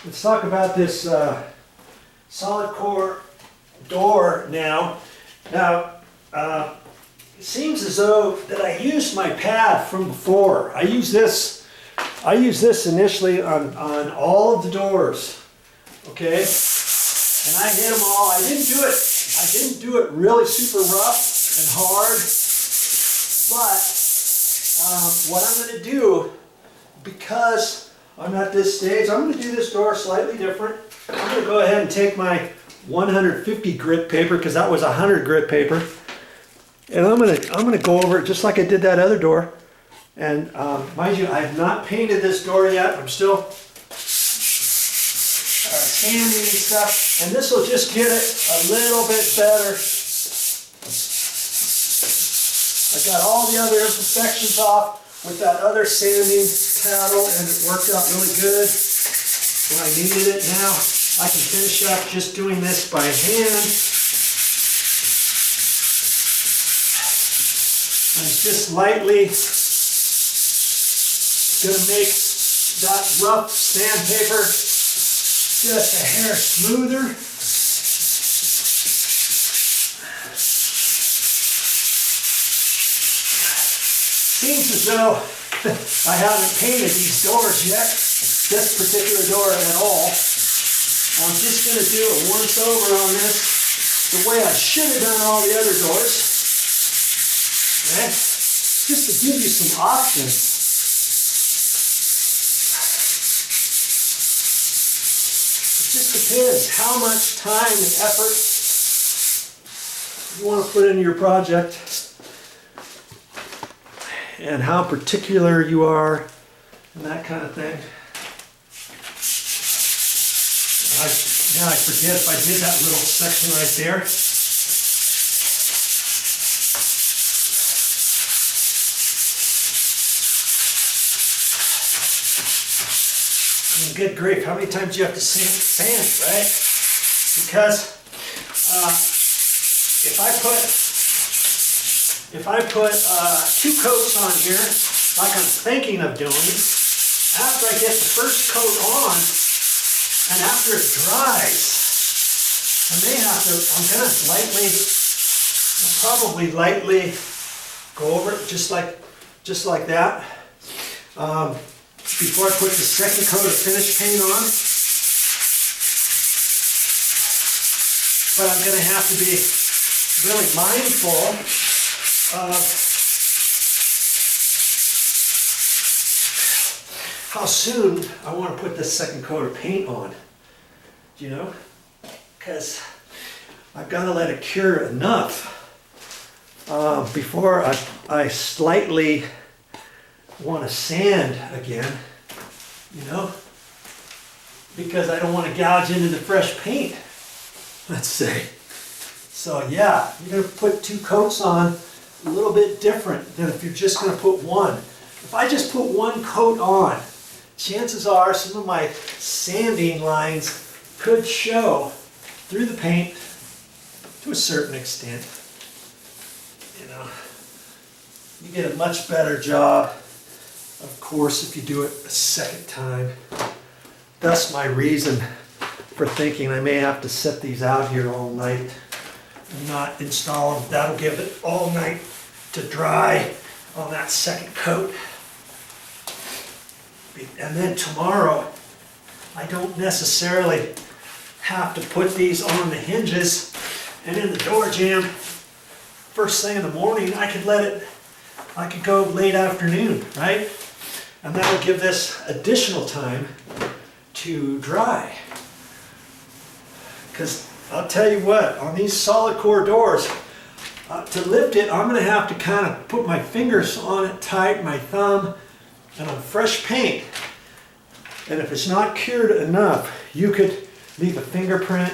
let's talk about this solid core door now. Now, it seems as though that I used my pad from before. I used this initially on all of the doors, okay? And I hit them all. I didn't do it really super rough and hard, but what I'm going to do, because I'm at this stage, I'm going to do this door slightly different. I'm going to go ahead and take my 150 grit paper, because that was 100 grit paper, and I'm gonna go over it just like I did that other door. And mind you, I have not painted this door yet. I'm still sanding and stuff, and this will just get it a little bit better. I got all the other imperfections off with that other sanding paddle, and it worked out really good when I needed it. Now I can finish up just doing this by hand. I'm just lightly going to make that rough sandpaper just a hair smoother. Seems as though I haven't painted these doors yet, this particular door at all. I'm just going to do a once over on this the way I should have done all the other doors. Okay? Just to give you some options. It just depends how much time and effort you want to put into your project and how particular you are and that kind of thing. Now I forget if I did that little section right there. I mean, good grief, how many times do you have to sand, right? Because if I put 2 coats on here, like I'm thinking of doing, after I get the first coat on, and after it dries, I'm gonna probably lightly go over it just like that. Before I put the second coat of finish paint on. But I'm gonna have to be really mindful of how soon I want to put this second coat of paint on, you know, because I've got to let it cure enough before I slightly want to sand again, you know, because I don't want to gouge into the fresh paint, let's say. So yeah, you're going to put 2 coats on a little bit different than if you're just going to put one. If I just put 1 coat on, chances are some of my sanding lines could show through the paint to a certain extent. You know, you get a much better job, of course, if you do it a second time. That's my reason for thinking I may have to set these out here all night and not install them. That'll give it all night to dry on that second coat. And then tomorrow, I don't necessarily have to put these on the hinges and in the door jamb first thing in the morning. I could go late afternoon, right? And that'll give this additional time to dry. Because I'll tell you what, on these solid core doors, to lift it, I'm going to have to kind of put my fingers on it tight, my thumb, and on fresh paint. And if it's not cured enough, you could leave a fingerprint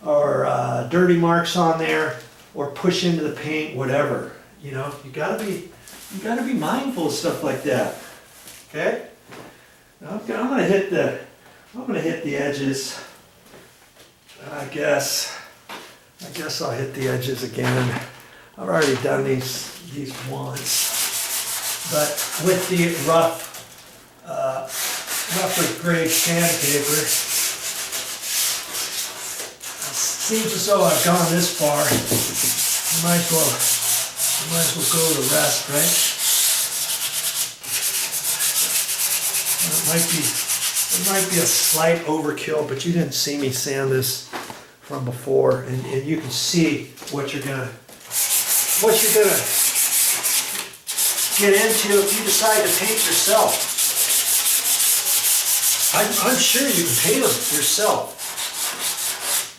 or dirty marks on there, or push into the paint, whatever. You know, you gotta be mindful of stuff like that. Okay? Okay, I'm gonna hit the edges. I guess I'll hit the edges again. I've already done these once. But with the rough rougher grade sandpaper. Seems as though I've gone this far. I might as well go the rest, right? It might be a slight overkill, but you didn't see me sand this from before, and you can see what you're gonna get into if you decide to paint yourself. I'm sure you can paint them yourself.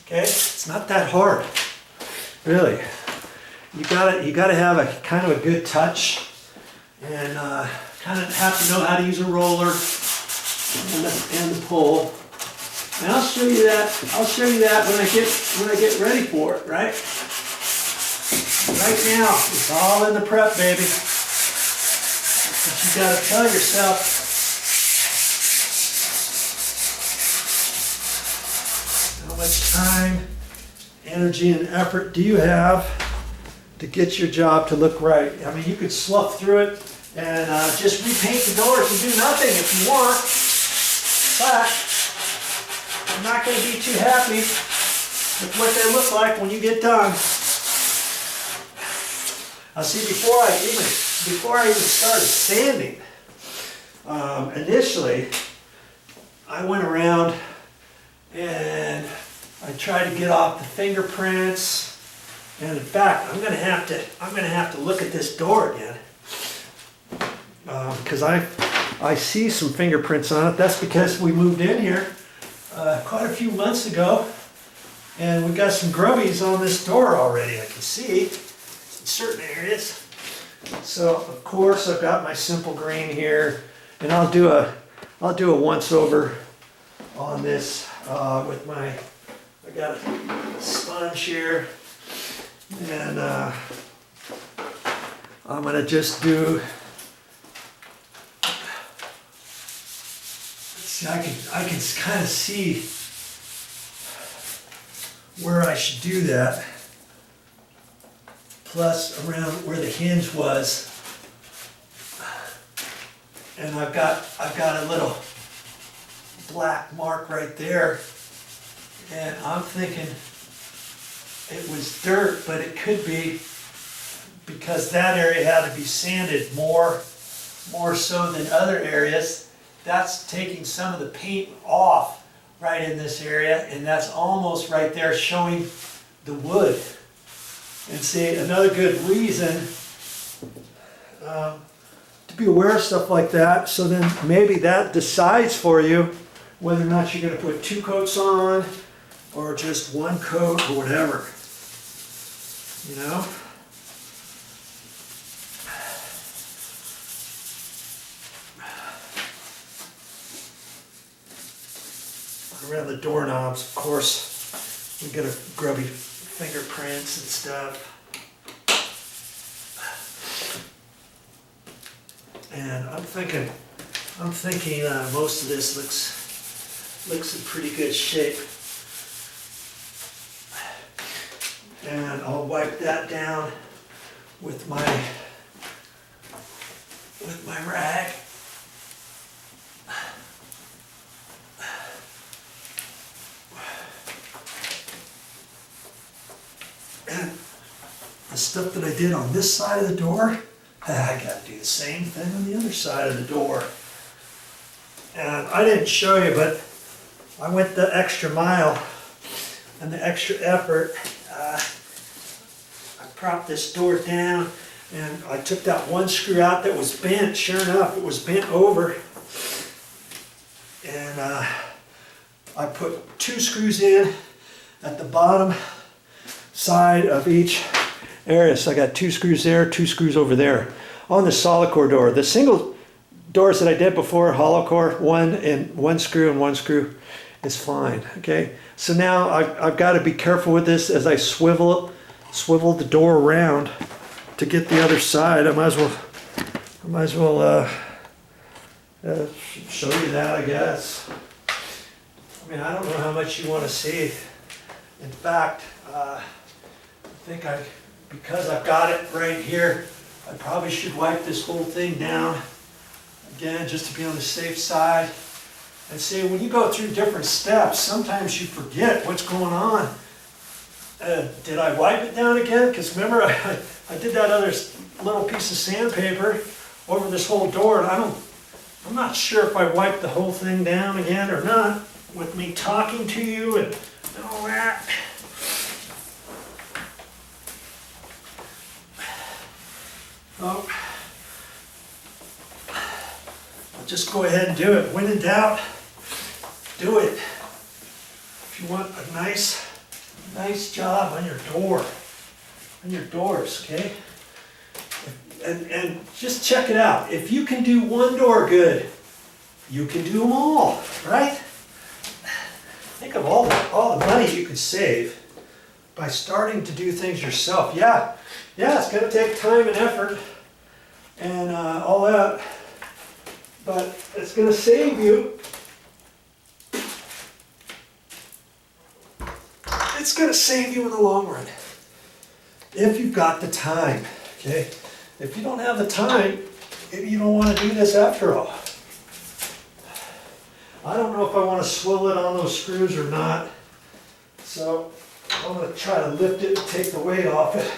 Okay, it's not that hard, really. You gotta have a kind of a good touch, and kind of have to know how to use a roller and the pole. And I'll show you that. I'll show you that when I get ready for it. Right. Right now, it's all in the prep, baby. But you gotta tell yourself. How much time, energy, and effort do you have to get your job to look right? I mean, you could slough through it and just repaint the doors and do nothing if you want. But I'm not going to be too happy with what they look like when you get done. See, before I even started sanding, initially I went around and I tried to get off the fingerprints. And in fact, I'm gonna have to look at this door again because I see some fingerprints on it. That's because we moved in here quite a few months ago, and we got some grubbies on this door already. I can see in certain areas. So of course I've got my simple green here, and I'll do a once over on this with my. I got a sponge here. And I'm going to just do, see, I can kind of see where I should do that, plus around where the hinge was. And I've got a little black mark right there, and I'm thinking it was dirt, but it could be because that area had to be sanded more so than other areas. That's taking some of the paint off right in this area, and that's almost right there showing the wood. And see, another good reason to be aware of stuff like that, so then maybe that decides for you whether or not you're going to put 2 coats on or just 1 coat or whatever. You know? Around the doorknobs, of course, we get a grubby fingerprints and stuff. And I'm thinking most of this looks in pretty good shape. And I'll wipe that down with my rag. And the stuff that I did on this side of the door, I got to do the same thing on the other side of the door. And I didn't show you, but I went the extra mile and the extra effort. I propped this door down, and I took that 1 screw out that was bent. Sure enough, it was bent over. And I put 2 screws in at the bottom side of each area. So I got 2 screws there, 2 screws over there. On the solid core door, the single doors that I did before, hollow core, 1 screw and 1 screw is fine. Okay, so now I've got to be careful with this as I swivel the door around to get the other side. I might as well show you that, I guess. I mean, I don't know how much you want to see. In fact, I think because I've got it right here, I probably should wipe this whole thing down again just to be on the safe side. And see, when you go through different steps, sometimes you forget what's going on. Did I wipe it down again? Because remember, I did that other little piece of sandpaper over this whole door, and I'm not sure if I wiped the whole thing down again or not, with me talking to you and all that. Oh, I'll just go ahead and do it. When in doubt, do it. If you want a nice job on your door, on your doors, okay? And just check it out. If you can do one door good, you can do them all, right? Think of all the money you could save by starting to do things yourself. Yeah, it's going to take time and effort and all that, but it's going to save you. It's going to save you in the long run if you've got the time, okay? If you don't have the time, maybe you don't want to do this after all. I don't know if I want to swivel it on those screws or not, so I'm going to try to lift it and take the weight off it.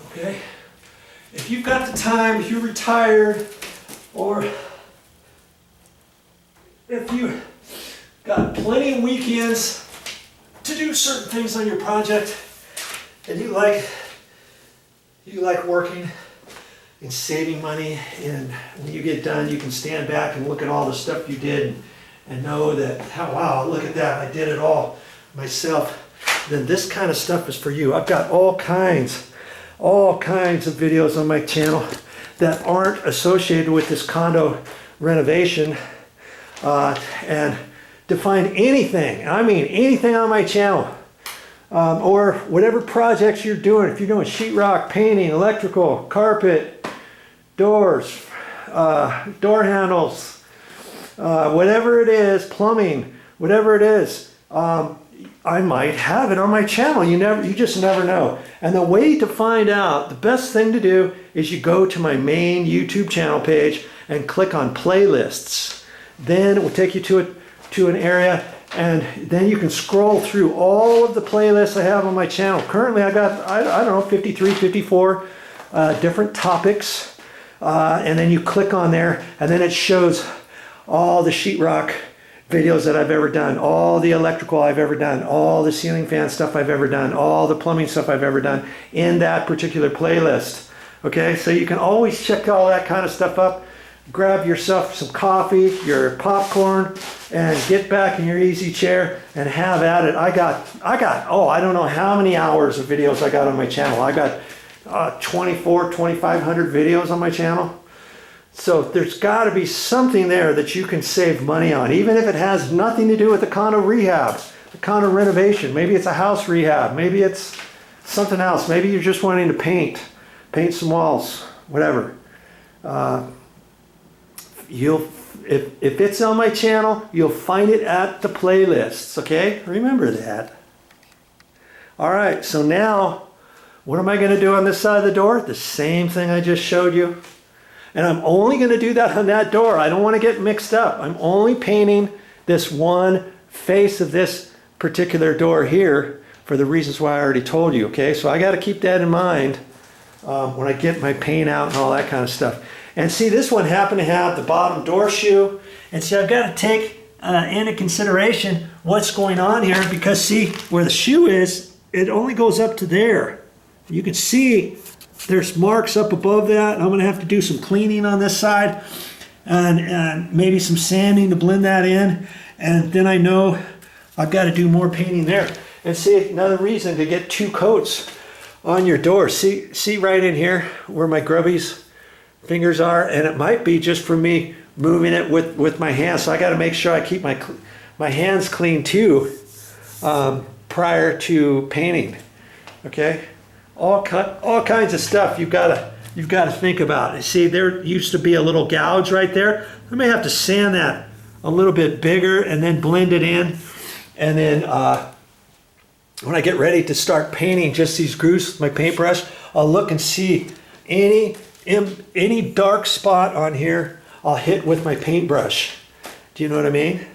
Okay? If you've got the time, if you're retired, or if you got plenty of weekends to do certain things on your project, and you like working and saving money, and when you get done, you can stand back and look at all the stuff you did and know that, oh, wow, look at that, I did it all myself, then this kind of stuff is for you. I've got all kinds of videos on my channel that aren't associated with this condo renovation, and to find anything, I mean anything on my channel, or whatever projects you're doing, if you're doing sheetrock, painting, electrical, carpet, doors, door handles, whatever it is, plumbing, whatever it is, I might have it on my channel. You just never know. And the way to find out, the best thing to do is you go to my main YouTube channel page and click on playlists. Then it will take you to an area, and then you can scroll through all of the playlists I have on my channel. Currently I got, I don't know, 53, 54 different topics. And then you click on there, and then it shows all the sheetrock videos that I've ever done, all the electrical I've ever done, all the ceiling fan stuff I've ever done, all the plumbing stuff I've ever done in that particular playlist. Okay, so you can always check all that kind of stuff up. Grab yourself some coffee, your popcorn, and get back in your easy chair and have at it. I got, oh, I don't know how many hours of videos I got on my channel. I got 2,500 videos on my channel. So there's got to be something there that you can save money on, even if it has nothing to do with the condo rehab, the condo renovation. Maybe it's a house rehab. Maybe it's something else. Maybe you're just wanting to paint some walls, whatever. If it's on my channel, you'll find it at the playlists, okay? Remember that. All right, so now, what am I going to do on this side of the door? The same thing I just showed you. And I'm only going to do that on that door. I don't want to get mixed up. I'm only painting this one face of this particular door here for the reasons why I already told you, okay? So I got to keep that in mind when I get my paint out and all that kind of stuff. And see, this one happened to have the bottom door shoe. And see, I've got to take into consideration what's going on here, because see, where the shoe is, it only goes up to there. You can see there's marks up above that. I'm going to have to do some cleaning on this side and maybe some sanding to blend that in. And then I know I've got to do more painting there. And see, another reason to get 2 coats on your door. See right in here where my grubby's fingers are, and it might be just for me moving it with my hands. So I got to make sure I keep my hands clean too prior to painting. Okay. All kinds of stuff you've got to think about. You see, there used to be a little gouge right there. I may have to sand that a little bit bigger and then blend it in. And then when I get ready to start painting just these grooves with my paintbrush, I'll look and see any any dark spot on here, I'll hit with my paintbrush. Do you know what I mean?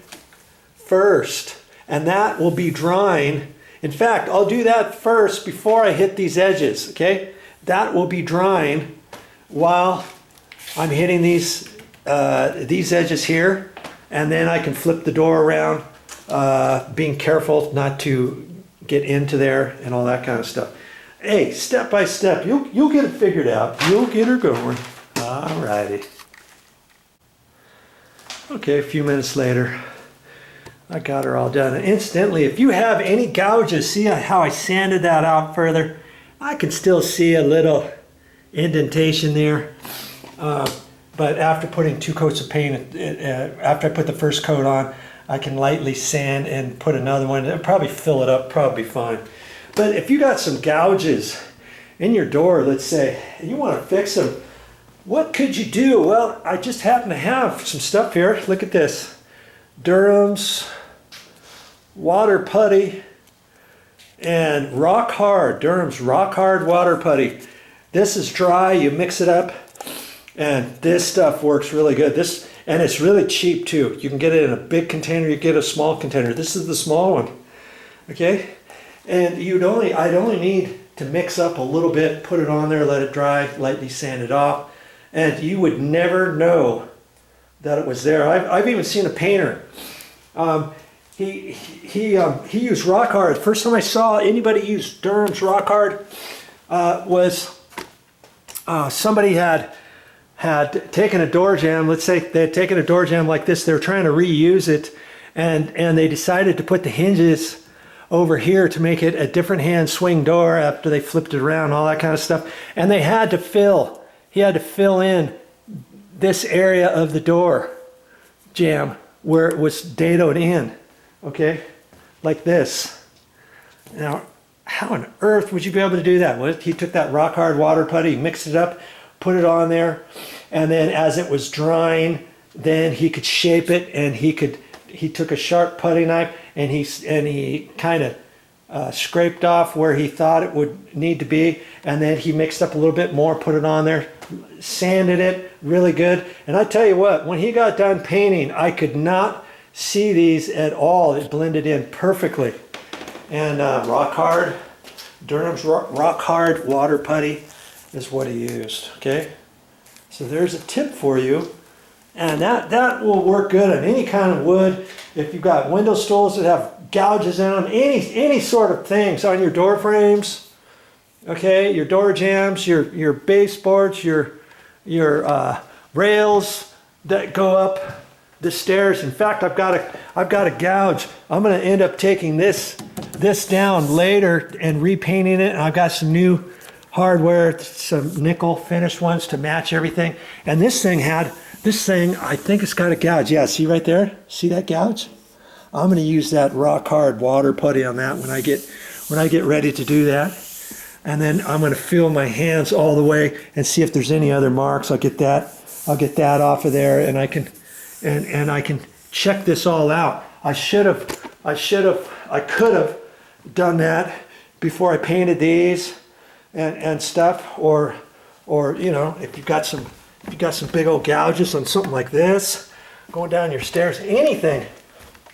First, and that will be drying. In fact, I'll do that first before I hit these edges, okay? That will be drying while I'm hitting these edges here, and then I can flip the door around, being careful not to get into there and all that kind of stuff. Hey, step by step, you'll get it figured out. You'll get her going. All righty. Okay, a few minutes later, I got her all done. And incidentally, if you have any gouges, see how I sanded that out further? I can still see a little indentation there. But after putting 2 coats of paint, after I put the first coat on, I can lightly sand and put another one. It'll probably fill it up, probably fine. But if you got some gouges in your door, let's say, and you want to fix them, what could you do? Well, I just happen to have some stuff here. Look at this. Durham's water putty and rock hard. Durham's rock hard water putty. This is dry. You mix it up, and this stuff works really good. And it's really cheap too. You can get it in a big container. You get a small container. This is the small one. Okay, and I'd only need to mix up a little bit, put it on there, let it dry, lightly sand it off. And you would never know that it was there. I've even seen a painter. He used rock hard. First time I saw anybody use Durham's rock hard was somebody had taken a door jamb. Let's say they had taken a door jamb like this. They were trying to reuse it, and they decided to put the hinges over here to make it a different hand swing door after they flipped it around, all that kind of stuff. And they had to fill. He had to fill in this area of the door jamb where it was dadoed in, okay, like this. Now, how on earth would you be able to do that? Well, he took that rock hard water putty, mixed it up, put it on there, and then as it was drying, then he could shape it, and he took a sharp putty knife and he kind of scraped off where he thought it would need to be, and then he mixed up a little bit more, put it on there, sanded it really good. And I tell you what, when he got done painting, I could not see these at all. It blended in perfectly. And rock hard, Durham's rock hard water putty is what he used. Okay, so there's a tip for you, and that will work good on any kind of wood. If you've got window stools that have gouges in them, any sort of things on your door frames, okay, your door jambs, your baseboards, your rails that go up the stairs. In fact, I've got a gouge. I'm going to end up taking this down later and repainting it. And I've got some new hardware, some nickel finished ones to match everything. And this thing, I think it's got a gouge. Yeah, see right there? See that gouge? I'm going to use that rock hard water putty on that when I get ready to do that. And then I'm going to feel my hands all the way and see if there's any other marks. I'll get that off of there, and I can check this all out. I could have done that before I painted these and stuff, or you know, if you've got some big old gouges on something like this going down your stairs, anything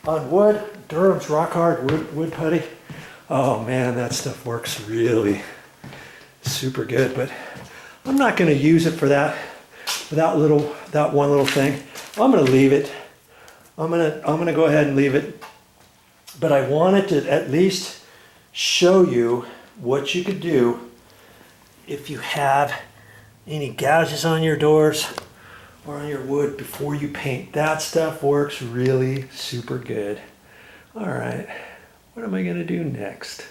on wood, Durham's rock hard wood putty. Oh man, that stuff works really super good. But I'm not going to use it for that one little thing. I'm going to leave it. I'm going to go ahead and leave it. But I wanted to at least show you what you could do if you have any gouges on your doors or on your wood before you paint. That stuff works really super good. All right, what am I going to do next?